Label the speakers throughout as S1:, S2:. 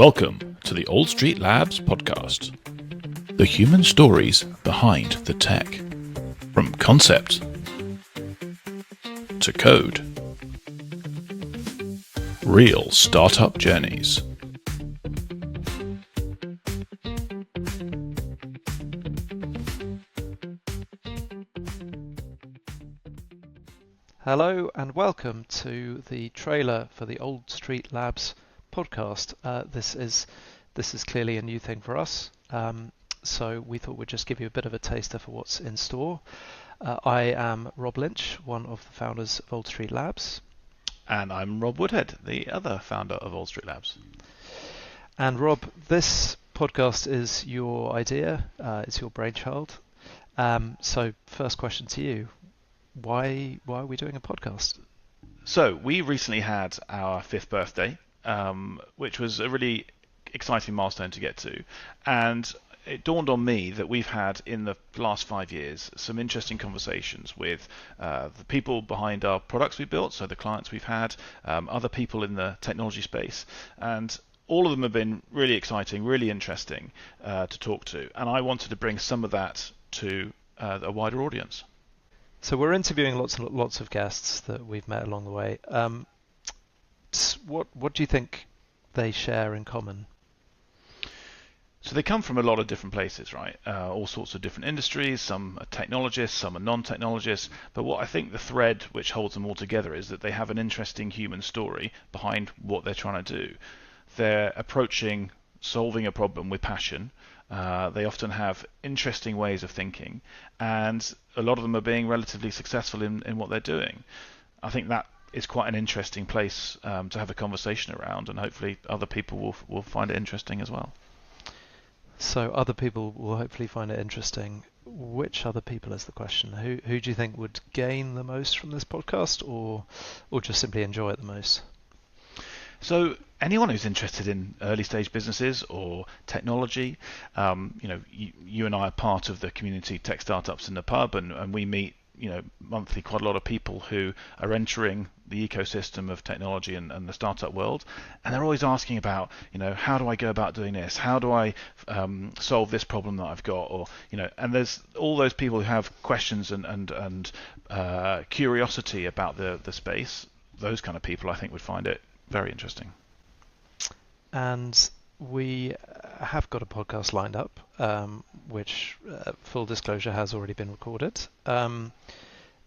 S1: Welcome to the Old Street Labs podcast. The human stories behind the tech. From concept to code. Real startup journeys.
S2: Hello and welcome to the trailer for the Old Street Labs podcast. This is clearly a new thing for us, so we thought we'd just give you a bit of a taster for what's in store. I am Rob Lynch, one of the founders of Old Street Labs.
S1: And I'm Rob Woodhead, the other founder of Old Street Labs.
S2: And Rob, this podcast is your idea, it's your brainchild. So first question to you. Why are we doing a podcast?
S1: So we recently had our 5th birthday, which was a really exciting milestone to get to. And it dawned on me that we've had in the last 5 years some interesting conversations with the people behind our products we built, so the clients we've had, other people in the technology space. And all of them have been really exciting, really interesting to talk to. And I wanted to bring some of that to a wider audience.
S2: So we're interviewing lots of guests that we've met along the way. What do you think they share in common?
S1: So they come from a lot of different places, right? All sorts of different industries. Some are technologists, some are non-technologists. But what I think the thread which holds them all together is that they have an interesting human story behind what they're trying to do. They're approaching solving a problem with passion. They often have interesting ways of thinking, and a lot of them are being relatively successful in what they're doing. I think that is quite an interesting place to have a conversation around, and hopefully other people will find it interesting as well.
S2: So other people will hopefully find it interesting. Which other people is the question? Who do you think would gain the most from this podcast, or just simply enjoy it the most?
S1: So anyone who's interested in early stage businesses or technology, you and I are part of the community Tech Startups in the Pub, and we meet monthly quite a lot of people who are entering the ecosystem of technology and the startup world, and they're always asking about how do I go about doing this, how do I solve this problem that I've got, or and there's all those people who have questions and curiosity about the space. Those kind of people I think would find it very interesting.
S2: And we have got a podcast lined up, which, full disclosure, has already been recorded.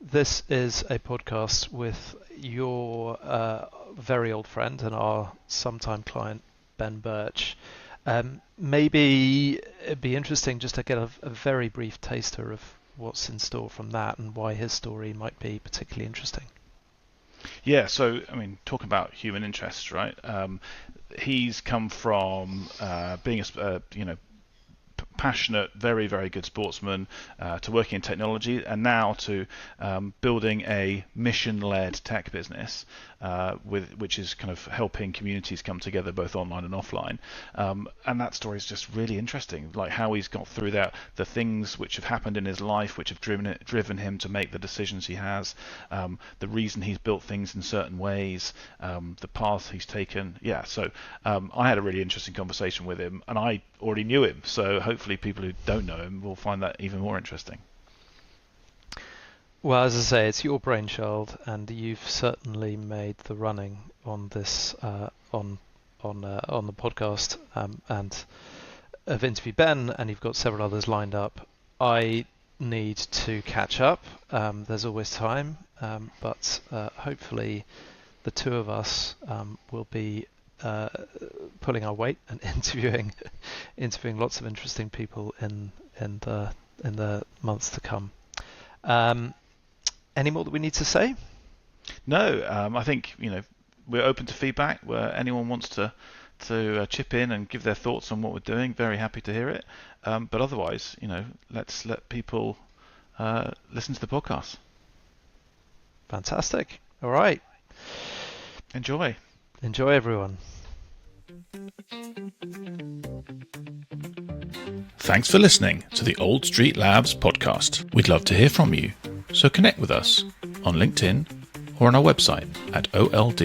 S2: This is a podcast with your very old friend and our sometime client, Ben Birch. Maybe it'd be interesting just to get a very brief taster of what's in store from that and why his story might be particularly interesting.
S1: Yeah, so talking about human interests, right? He's come from being a passionate, very, very good sportsman to working in technology, and now to building a mission-led tech business which is kind of helping communities come together both online and offline. And that story is just really interesting, like how he's got through that, the things which have happened in his life which have driven him to make the decisions he has, the reason he's built things in certain ways, the path he's taken. Yeah, so I had a really interesting conversation with him, and I already knew him, so hopefully people who don't know him will find that even more interesting.
S2: Well, as I say, it's your brainchild, and you've certainly made the running on this on the podcast, and have interviewed Ben, and you've got several others lined up. I need to catch up. There's always time, but hopefully the two of us will be pulling our weight and interviewing lots of interesting people in the months to come. Any more that we need to say? No, I think we're open to feedback. Where anyone wants to chip in and give their thoughts on what we're doing, very happy to hear it. But otherwise, let's let people listen to the podcast. Fantastic. All right.
S1: Enjoy,
S2: everyone.
S1: Thanks for listening to the Old Street Labs podcast. We'd love to hear from you, so connect with us on LinkedIn or on our website at old.st.